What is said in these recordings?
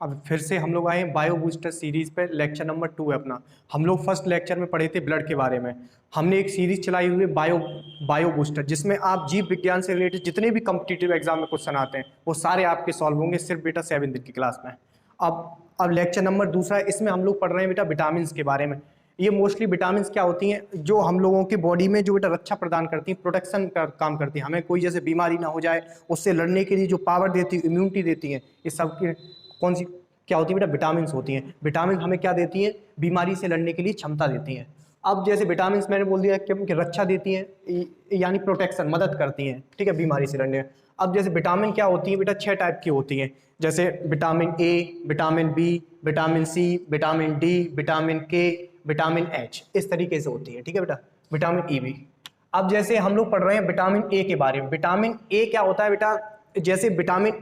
अब फिर से हम लोग आए हैं बायो बूस्टर सीरीज पे। लेक्चर नंबर 2 है अपना। हम लोग फर्स्ट लेक्चर में पढ़े थे ब्लड के बारे में। हमने एक सीरीज चलाई हुई है बायो बूस्टर, जिसमें आप जीव विज्ञान से रिलेटेड जितने भी कॉम्पिटिटिव एग्जाम में क्वेश्चन आते हैं वो सारे आपके सॉल्व होंगे, सिर्फ बेटा 7 दिन की क्लास में। अब लेक्चर नंबर दूसरा है, इसमें हम लोग पढ़ रहे हैं बेटा विटामिन के बारे में। ये मोस्टली विटामिन क्या होती हैं, जो हम लोगों की बॉडी में जो बेटा रक्षा प्रदान करती हैं, प्रोटेक्शन का काम करती हैं, हमें कोई जैसे बीमारी ना हो जाए उससे लड़ने के लिए जो पावर देती है, इम्यूनिटी देती हैं, ये सब की कौन सी क्या होती है बेटा, विटामिन होती हैं। विटामिन हमें क्या देती हैं, बीमारी से लड़ने के लिए क्षमता देती हैं। अब जैसे विटामिन मैंने बोल दिया कि रक्षा देती हैं, यानी प्रोटेक्शन, मदद करती हैं, ठीक है, बीमारी से लड़ने। अब जैसे विटामिन क्या होती है बेटा, 6 टाइप की होती हैं, जैसे vitamin A, vitamin B, vitamin C, vitamin D, vitamin K, vitamin H, इस तरीके से होती है, ठीक है बेटा। विटामिन ई भी। अब जैसे हम लोग पढ़ रहे हैं विटामिन ए के बारे में। विटामिन ए क्या होता है बेटा, जैसे विटामिन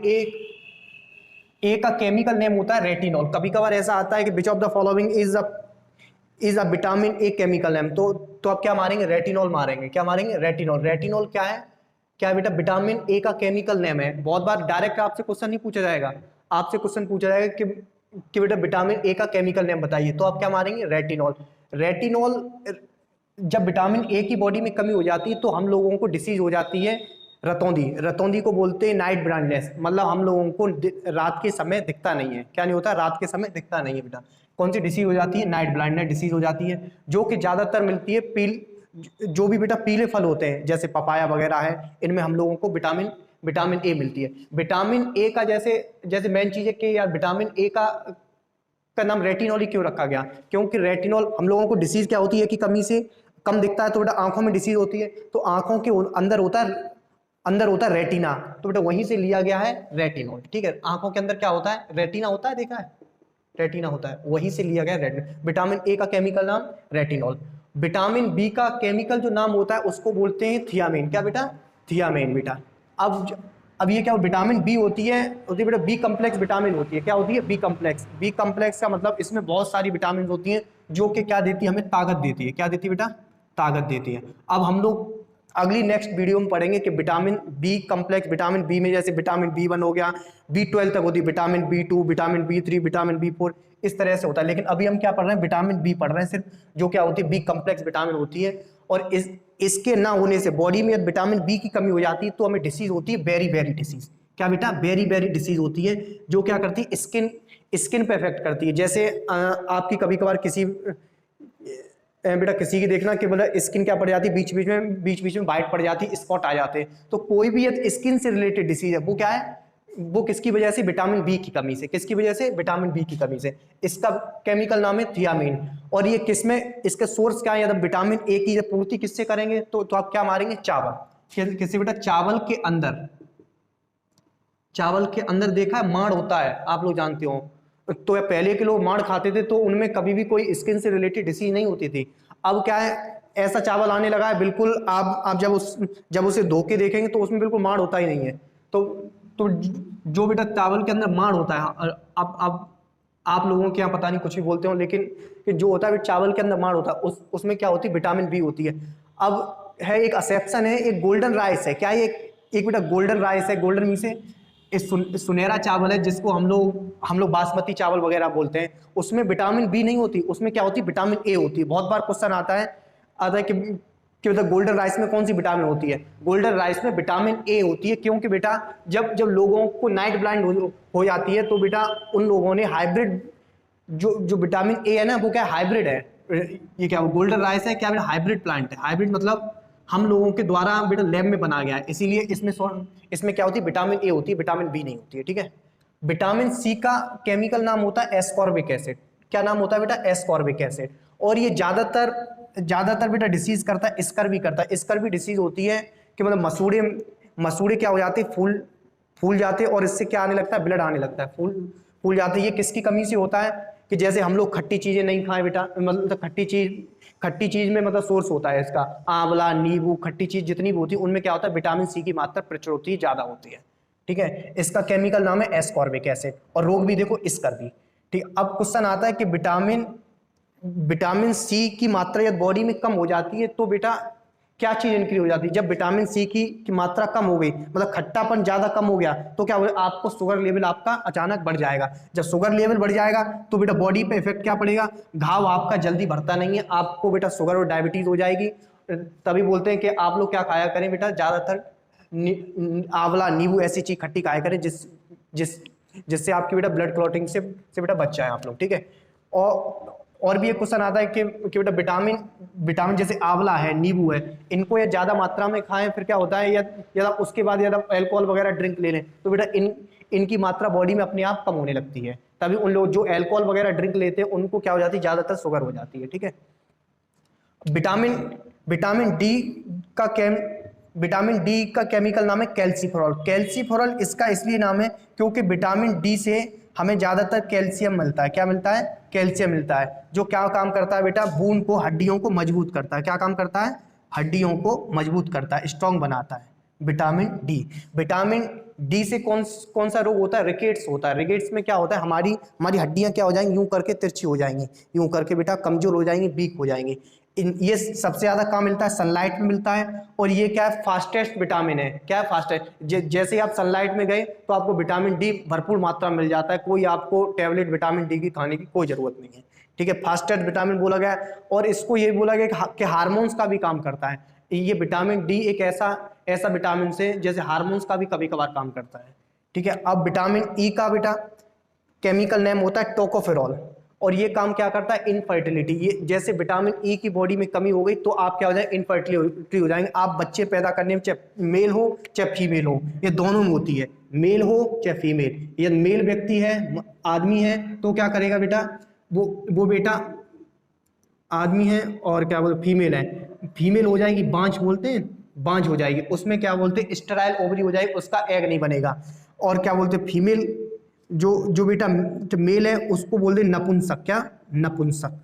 ए का केमिकल नेम होता है रेटिनॉल। कभी कभार ऐसा आता है कि which of the following is a vitamin a chemical name, तो आप क्या मारेंगे, रेटिनॉल मारेंगे। क्या मारेंगे, रेटिनॉल। रेटिनॉल क्या है, क्या है बेटा, विटामिन ए का केमिकल नेम है। बहुत बार डायरेक्ट आपसे क्वेश्चन नहीं पूछा जाएगा, आपसे क्वेश्चन पूछा जाएगा कि बेटा विटामिन ए का केमिकल नेम बताइए, तो आप क्या मारेंगे, रेटिनॉल। रेटिनॉल, जब विटामिन ए की बॉडी में कमी हो जाती है तो हम लोगों को डिसीज हो जाती है रतौंधी। रतौंधी को बोलते हैं नाइट ब्लाइंडनेस, मतलब हम लोगों को रात के समय दिखता नहीं है। क्या नहीं होता, रात के समय दिखता नहीं है बेटा। कौन सी डिसीज हो जाती है, नाइट ब्लाइंडनेस डिसीज हो जाती है, जो कि ज्यादातर मिलती है जो भी बेटा पीले फल होते हैं जैसे पपाया वगैरह है, इनमें हम लोगों को विटामिन ए मिलती है। विटामिन ए का जैसे मेन चीज है कि यार विटामिन ए का नाम रेटिनॉल ही क्यों रखा गया, क्योंकि रेटिनॉल हम लोगों को डिसीज क्या होती है कि कमी से कम दिखता है, तो बेटा आंखों में डिसीज होती है, तो आंखों के अंदर होता है रेटिना, तो बेटा वहीं से लिया गया है रेटिनॉल, ठीक है। आंखों के अंदर क्या होता है, रेटिना होता है, देखा है, रेटिना होता है, वहीं से लिया गया रेटिना। विटामिन ए का केमिकल नाम रेटिनॉल। विटामिन बी का केमिकल जो नाम होता है उसको बोलते हैं थियामिन। क्या बेटा, थियामिन बेटा। अब ये क्या, विटामिन बी होती है बेटा बी कम्प्लेक्स विटामिन होती है। क्या होती है, बी कम्प्लेक्स। बी कम्प्लेक्स का मतलब इसमें बहुत सारी विटामिन होती हैं जो कि क्या देती है, हमें ताकत देती है। क्या देती है बेटा, ताकत देती है। अब हम लोग अगली नेक्स्ट वीडियो में पढ़ेंगे कि vitamin B complex, vitamin B में जैसे विटामिन बी1 हो गया, बी12 तक होती है, vitamin बी2, vitamin B3, vitamin B4, इस तरह से होता है। लेकिन अभी हम क्या पढ़ रहे हैं, विटामिन बी पढ़ रहे हैं सिर्फ, जो क्या होती है, बी कम्प्लेक्स विटामिन होती है। और इसके ना होने से बॉडी में विटामिन बी की कमी हो जाती है तो हमें डिसीज होती है बेरी बेरी डिसीज। क्या बेटा, बेरी बेरी डिसीज होती है, जो क्या करती है, स्किन पे इफेक्ट करती है। जैसे आपकी कभी कभार बेटा किसी की देखना कि मतलब स्किन क्या पड़ जाती है, बीच बीच में वाइट पड़ जाती है, स्पॉट आ जाते हैं, तो कोई भी स्किन से रिलेटेड डिसीज है वो क्या है, वो किसकी वजह से, विटामिन बी की कमी से। किसकी वजह से, विटामिन बी की कमी से। इसका केमिकल नाम है थियामिन। और ये किसमें, इसका सोर्स क्या है, जब विटामिन ए की जब पूर्ति किससे करेंगे, तो आप क्या मारेंगे, चावल। किससे बेटा, चावल के अंदर देखा है माड़ होता है, आप लोग जानते हो। तो पहले के लोग माड़ खाते थे तो उनमें कभी भी कोई स्किन से रिलेटेड डिसीज नहीं होती थी। अब क्या है, ऐसा चावल आने लगा है बिल्कुल, आप जब उसे धो के देखेंगे तो उसमें बिल्कुल माड़ होता ही नहीं है। तो जो बेटा चावल के अंदर माड़ होता है, अब आप लोगों के यहाँ पता नहीं कुछ भी बोलते हो, लेकिन कि जो होता है चावल के अंदर माड़ होता है, उसमें क्या होती है, विटामिन बी होती है। अब है एक एक्सेप्शन है, एक गोल्डन राइस है। क्या है, एक बेटा गोल्डन राइस है। गोल्डन मीन से सुनहरा चावल है, जिसको हम लोग बासमती चावल वगैरह बोलते हैं। उसमें विटामिन बी नहीं होती, उसमें क्या होती है, विटामिन ए होती है। बहुत बार क्वेश्चन आता है कि मतलब गोल्डन राइस में कौन सी विटामिन होती है। गोल्डन राइस में विटामिन ए होती है, क्योंकि बेटा जब लोगों को नाइट ब्लाइंड हो जाती है तो बेटा उन लोगों ने हाइब्रिड, जो विटामिन ए है ना, वो क्या हाइब्रिड है। ये क्या गोल्डन राइस है, क्या बेटा हाइब्रिड प्लांट है। हाइब्रिड मतलब हम लोगों के द्वारा बेटा लैब में बनाया गया है, इसीलिए इसमें क्या होती है, विटामिन ए होती है, विटामिन बी नहीं होती है, ठीक है। विटामिन सी का केमिकल नाम होता है एस्कॉर्बिक एसिड। क्या नाम होता है बेटा, एस्कॉर्बिक एसिड। और ये ज्यादातर बेटा डिसीज करता है, स्कर्वी करता है। स्कर्वी डिसीज होती है कि मतलब मसूड़े क्या हो जाते हैं, फूल जाते हैं, और इससे क्या आने लगता है, ब्लड आने लगता है, फूल जाते हैं। ये किसकी कमी से होता है, कि जैसे हम लोग खट्टी चीजें नहीं खाएं बेटा, मतलब खट्टी चीज में मतलब सोर्स होता है इसका, आंवला, नींबू, खट्टी चीज जितनी भी होती है उनमें क्या होता है, विटामिन सी की मात्रा प्रचुर होती है, ज्यादा होती है, ठीक है। इसका केमिकल नाम है एस्कॉर्बिक एसिड। और रोग भी देखो स्कर्वी, ठीक। अब क्वेश्चन आता है कि विटामिन सी की मात्रा यदि बॉडी में कम हो जाती है तो बेटा क्या चीज इंक्रीज हो जाती है? जब विटामिन सी की मात्रा कम हो गई, मतलब खट्टापन ज्यादा कम हो गया, तो क्या होगा? आपको शुगर लेवल आपका अचानक बढ़ जाएगा। जब शुगर लेवल बढ़ जाएगा तो बेटा बॉडी पे इफेक्ट क्या पड़ेगा? घाव आपका जल्दी भरता नहीं है, आपको बेटा शुगर और डायबिटीज हो जाएगी। तभी बोलते हैं कि आप लोग क्या खाया करें बेटा, ज्यादातर आंवला, नींबू ऐसी चीज खट्टी खाया करें जिससे आपकी बेटा ब्लड क्लॉटिंग से बेटा बच जाए आप लोग, ठीक है। और भी एक क्वेश्चन आता है कि बेटा विटामिन जैसे आंवला है, नींबू है, इनको या ज्यादा मात्रा में खाएं फिर क्या होता है, या उसके बाद यदि अल्कोहल वगैरह ड्रिंक ले लें तो बेटा इनकी मात्रा बॉडी में अपने आप कम होने लगती है। तभी उन लोग जो अल्कोहल वगैरह ड्रिंक लेते हैं उनको क्या हो जाती है? ज्यादातर शुगर हो जाती है, ठीक है। विटामिन डी का केमिकल नाम है कैल्सीफेरॉल। कैल्सीफेरॉल इसका इसलिए नाम है क्योंकि विटामिन डी से हमें ज्यादातर कैल्शियम मिलता है। क्या मिलता है? कैल्शियम मिलता है, जो क्या काम करता है बेटा? बोन को, हड्डियों को मजबूत करता है। क्या काम करता है? हड्डियों को मजबूत करता है, स्ट्रॉन्ग बनाता है विटामिन डी से कौन सा रोग होता है? रिकेट्स होता है। रिकेट्स में क्या होता है? हमारी हड्डियां क्या हो जाएंगी? यूं करके तिरछी हो जाएंगी, यूं करके बेटा कमजोर हो जाएंगी, वीक हो जाएंगी। ये सबसे ज्यादा कहाँ मिलता है? सनलाइट में मिलता है। और ये क्या है? फास्टेस्ट विटामिन है। क्या है? फास्टेस्ट। जैसे आप सनलाइट में गए तो आपको विटामिन डी भरपूर मात्रा में मिल जाता है, कोई आपको टेबलेट विटामिन डी की खाने की कोई जरूरत नहीं है, ठीक है। फास्टेस्ट विटामिन बोला गया है। और इसको ये बोला गया कि हार्मोन्स का भी काम करता है। ये विटामिन डी एक ऐसा विटामिन से जैसे हार्मोन्स का भी कभी कभार काम करता है, ठीक है। अब विटामिन ई का बेटा केमिकल नेम होता है टोकोफेरॉल, और ये काम क्या करता है? इनफर्टिलिटी। ये जैसे विटामिन ई की बॉडी में कमी हो गई तो आप क्या हो जाएंगे? इनफर्टिलिटी हो जाएंगे। आप बच्चे पैदा करने में चाहे मेल हो चाहे फीमेल हो, ये दोनों में होती है, मेल हो चाहे फीमेल। ये मेल व्यक्ति है, आदमी है, तो क्या करेगा बेटा? वो बेटा आदमी है और क्या बोलते फीमेल है, फीमेल हो जाएगी, बांझ बोलते हैं, बांझ हो जाएगी। उसमें क्या बोलते हैं? स्टेराइल ओवरी हो जाएगी, उसका एग नहीं बनेगा। और क्या बोलते हैं? फीमेल जो बेटा मेल है उसको बोलते हैं नपुंसक। क्या? नपुंसक,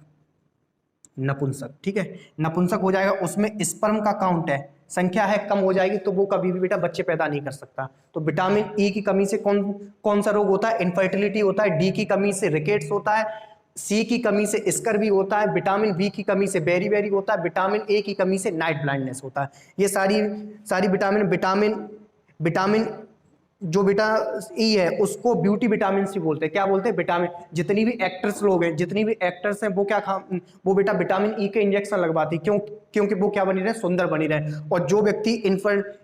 नपुंसक, ठीक है। नपुंसक हो जाएगा, उसमें स्पर्म का काउंट है, संख्या है, कम हो जाएगी, तो वो कभी भी बेटा बच्चे पैदा नहीं कर सकता। तो विटामिन ई की कमी से कौन सा रोग होता है? इनफर्टिलिटी होता है। डी की कमी से रिकेट्स होता है। सी की कमी से स्कर होता है। विटामिन बी की कमी से बेरी होता है। विटामिन ए की कमी से नाइट ब्लाइंडनेस होता है। ये सारी विटामिन जो बेटा ई है उसको ब्यूटी विटामिन सी बोलते हैं। क्या बोलते हैं? विटामिन। जितनी भी एक्टर्स लोग हैं, जितनी भी एक्टर्स हैं, वो बेटा विटामिन ई के इंजेक्शन लगवाती, क्योंकि वो क्या बनी रहे? सुंदर बनी रहे। और जो व्यक्ति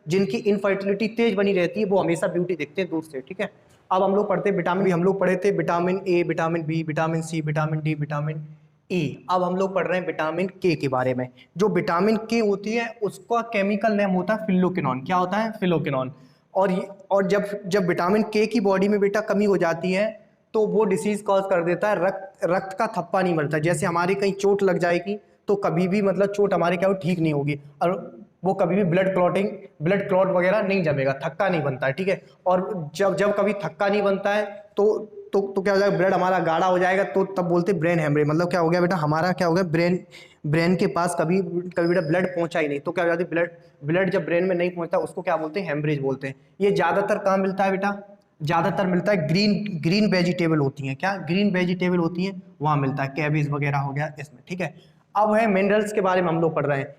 जिनकी इनफर्टिलिटी तेज बनी रहती है वो हमेशा ब्यूटी देखते हैं दूर से, ठीक है। अब हम लोग पढ़ते विटामिन, हम लोग पढ़े थे vitamin A, vitamin B, vitamin C, vitamin D, vitamin E. अब हम लोग पढ़ रहे हैं विटामिन के बारे में। जो विटामिन के होती है उसका केमिकल नेम होता है फिलोक्विनोन। क्या होता है? फिलोक्विनोन। और जब विटामिन के की बॉडी में बेटा कमी हो जाती है तो वो डिसीज कॉज कर देता है, रक्त का थप्पा नहीं बनता। जैसे हमारी कहीं चोट लग जाएगी तो कभी भी मतलब चोट हमारे क्या हो? ठीक नहीं होगी, और वो कभी भी ब्लड क्लॉट वगैरह नहीं जमेगा, थक्का नहीं बनता है, ठीक है। और जब कभी थक्का नहीं बनता है तो क्या हो जाएगा? ब्लड हमारा गाढ़ा हो जाएगा, तो तब बोलते ब्रेन हेमरेज। मतलब क्या हो गया बेटा? हमारा क्या हो गया? ब्रेन के पास कभी बेटा ब्लड पहुंचा ही नहीं, तो क्या हो जाती है? ब्लड जब ब्रेन में नहीं पहुंचता उसको क्या बोलते हैं? हेमरेज बोलते हैं। ये ज्यादातर कहाँ मिलता है बेटा? ज्यादातर मिलता है ग्रीन वेजिटेबल होती हैं। क्या? ग्रीन वेजिटेबल होती हैं, वहां मिलता है। कैबेज वगैरह हो गया इसमें, ठीक है। अब है मिनरल्स के बारे में हम लोग पढ़ रहे हैं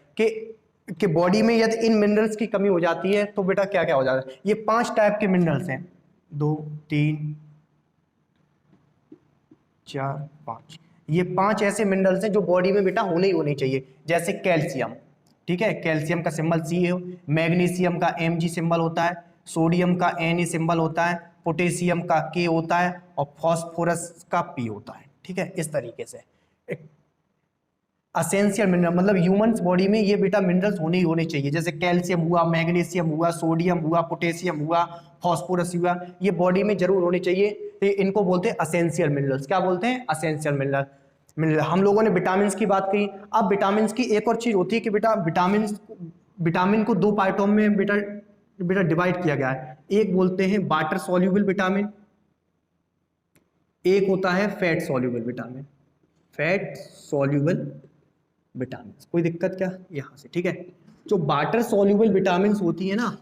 कि बॉडी में यदि इन मिनरल्स की कमी हो जाती है तो बेटा क्या क्या हो जाता है? ये 5 टाइप के मिनरल्स हैं, 2 3 4 5। ये 5 ऐसे मिनरल्स हैं जो बॉडी में बेटा होने ही होने चाहिए। जैसे कैल्शियम, ठीक है, कैल्शियम का सिंबल सी है। मैग्नीशियम का Mg सिंबल होता है। सोडियम का Na सिंबल होता है। पोटेशियम का K होता है। और फॉस्फोरस का P होता है, ठीक है। इस तरीके से असेंशियल मिनरल, मतलब ह्यूमंस बॉडी में ये बेटा मिनरल्स होने ही होने चाहिए। जैसे कैल्शियम हुआ, मैग्नीशियम हुआ, सोडियम हुआ, पोटेशियम हुआ, फॉस्फोरस हुआ, ये बॉडी में जरूर होने चाहिए। तो इनको बोलते हैं असेंशियल मिनरल्स। क्या बोलते हैं? Essential mineral. हम लोगों ने विटामिन की बात की। अब विटामिन की एक और चीज होती है कि बेटा विटामिन को 2 पार्टों में बेटा डिवाइड किया गया है। एक बोलते हैं वाटर सॉल्यूबल विटामिन, एक होता है fat soluble vitamin. Fat soluble vitamin, कोई दिक्कत क्या? यहां से, ठीक है। जो वाटर सॉल्यूबल विटामिन होती है ना,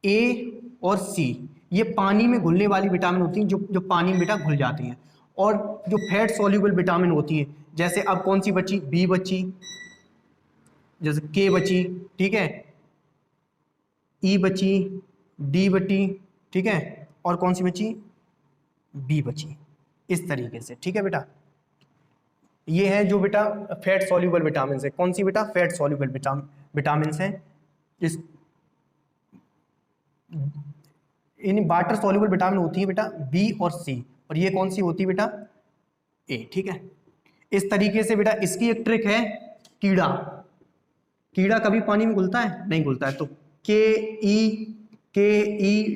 ए और सी, ये पानी में घुलने वाली विटामिन होती हैं, जो पानी में बेटा घुल जाती हैं। और जो फैट सॉल्यूबल विटामिन होती है, जैसे अब कौन सी बची? बी बची, जैसे के बची, ठीक है, ई बची, डी बची, ठीक है, और कौन सी बची, बी बची, इस तरीके से, ठीक है बेटा। ये है जो बेटा फैट सॉल्यूबल विटामिन है। कौन सी बेटा, फैट सॉल्यूबल विटामिन है। इस इन वाटर सॉल्यूबल विटामिन होती है बेटा बी और सी, और ये कौन सी होती है बेटा, ए, ठीक है। इस तरीके से बेटा इसकी एक ट्रिक है, कीड़ा, कीड़ा कभी पानी में घुलता है, नहीं घुलता है, तो के ई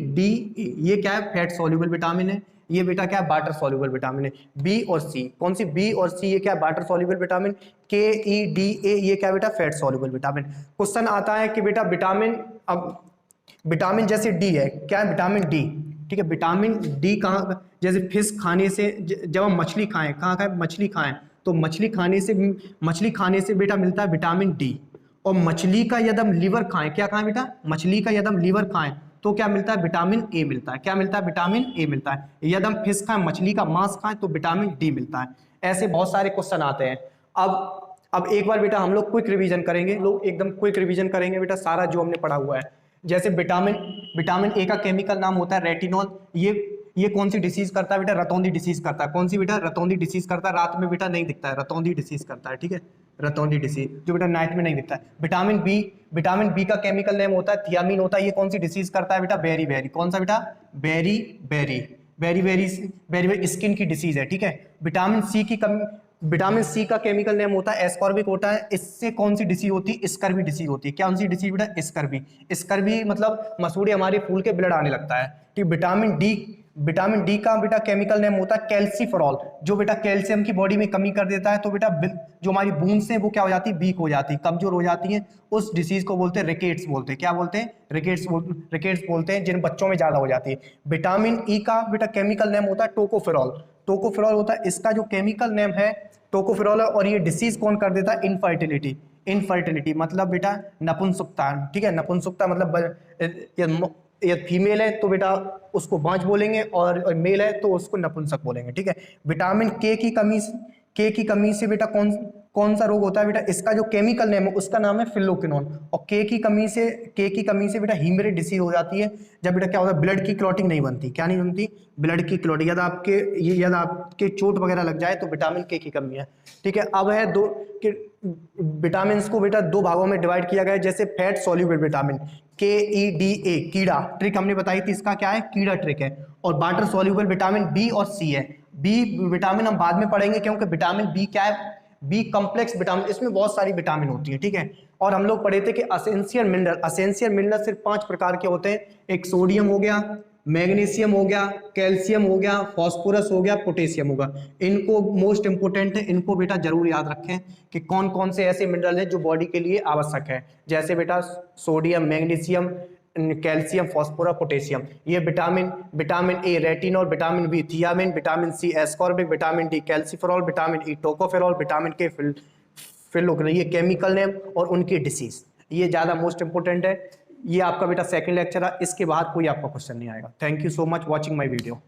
डी, ये क्या है, फैट सॉल्यूबल विटामिन है। ये बेटा क्या है, वाटर सॉल्यूबल विटामिन है। बी और सी, कौन सी, बी और सी, ये क्या है, वाटर सॉल्यूबल विटामिन। के ई डी ए, ये क्या बेटा, फैट सॉल्यूबल विटामिन। क्वेश्चन आता है कि बेटा विटामिन, अब विटामिन जैसे डी है, क्या है, विटामिन डी, ठीक है। विटामिन डी कहाँ, जैसे फिश खाने से, जब हम मछली खाएं, कहाँ खाएं, मछली खाएं, तो मछली खाने से बेटा मिलता है विटामिन डी। और मछली का यदि हम लीवर खाएं, क्या खाएं बेटा, मछली का यदि हम लीवर खाएं तो क्या मिलता है, विटामिन ए मिलता है। क्या मिलता है, विटामिन ए मिलता है। यदि हम फिश खाएं, मछली का मांस खाएं, तो विटामिन डी मिलता है। ऐसे बहुत सारे क्वेश्चन आते हैं। अब एक बार बेटा हम लोग क्विक रिवीजन करेंगे, लोग एकदम क्विक रिवीजन करेंगे बेटा सारा जो हमने पढ़ा हुआ है। जैसे विटामिन ए का केमिकल नाम होता है रेटिनॉल। ये कौन सी डिसीज करता है बेटा, रतौंधी डिसीज करता है। कौन सी बेटा, रतौंधी डिसीज करता है। रात में बेटा नहीं दिखता है, रतौंधी डिसीज करता है, ठीक है, रतौंधी डिसीज, जो बेटा नाइट में नहीं दिखता है। विटामिन बी का केमिकल नेम होता है थियामिन होता है। ये कौन सी डिसीज करता है बेटा, बेरी, कौन सा बेटा, बेरी स्किन की डिसीज है, ठीक है। विटामिन सी का केमिकल नेम होता है एस्कॉर्बिक होता है। इससे कौन सी डिसीज होती है, स्कर्वी डिसीज होती है। कौन सी डिसीज बेटा, स्कर्वी मतलब मसूड़े हमारे फूल के ब्लड आने लगता है, ठीक। विटामिन डी का बेटा केमिकल नेम होता है कैल्सीफेरॉल, जो बेटा कैल्शियम की बॉडी में कमी कर देता है। तो बेटा जो हमारी बूंस हैं वो क्या हो जाती है, वीक हो जाती है, कमजोर हो जाती है। उस डिसीज को बोलते हैं रिकेट्स बोलते हैं। क्या बोलते हैं, रिकेट्स बोलते हैं, जिन बच्चों में ज्यादा हो जाती है। विटामिन ई का बेटा केमिकल नेम होता है टोकोफेरॉल होता है। इसका जो केमिकल नेम है टोकोफेरॉल है। और ये डिसीज कौन कर देता है, इनफर्टिलिटी मतलब बेटा नपुंसकता, ठीक है। नपुंसकता मतलब ये फीमेल है तो बेटा उसको बांझ बोलेंगे, और मेल है तो उसको नपुंसक बोलेंगे, ठीक है। विटामिन के की कमी से बेटा कौन सा रोग होता है बेटा, इसका जो केमिकल नेम है उसका नाम है फिलोक्विनोन। और के की कमी से बेटा हीमरेज डिसीज हो जाती है, जब बेटा क्या होता है, ब्लड की क्लॉटिंग नहीं बनती। क्या नहीं बनती, ब्लड की क्लॉटिंग। यदि आपके चोट वगैरह लग जाए तो विटामिन के की कमी है, ठीक है। अब है दो कि विटामिन को बेटा दो भागों में डिवाइड किया गया है। जैसे फैट सॉल्यूबल विटामिन KEDA, कीड़ा, ट्रिक हमने बताई थी, इसका क्या है, कीड़ा ट्रिक है। और वाटर सॉल्यूबल विटामिन बी और सी है। बी विटामिन हम बाद में पढ़ेंगे, क्योंकि विटामिन बी क्या है, बी कॉम्प्लेक्स विटामिन, इसमें बहुत सारी विटामिन होती है, ठीक है। और हम लोग पढ़े थे कि असेंशियल मिनरल सिर्फ 5 प्रकार के होते हैं। एक सोडियम हो गया, मैग्नीशियम हो गया, कैल्शियम हो गया, फास्फोरस हो गया, पोटेशियम होगा। इनको मोस्ट इंपोर्टेंट है, इनको बेटा जरूर याद रखें कि कौन कौन से ऐसे मिनरल हैं जो बॉडी के लिए आवश्यक है। जैसे बेटा sodium, magnesium, calcium, phosphorus, potassium. ये vitamin A retinol, vitamin B thiamine, vitamin C ascorbic, vitamin D calciferol, vitamin E tocopherol, vitamin K phylloquinone, ये केमिकल नेम और उनकी डिसीज, ये ज्यादा मोस्ट इंपोर्टेंट है। ये आपका बेटा सेकंड लेक्चर है, इसके बाद कोई आपका क्वेश्चन नहीं आएगा। Thank you so much watching my video.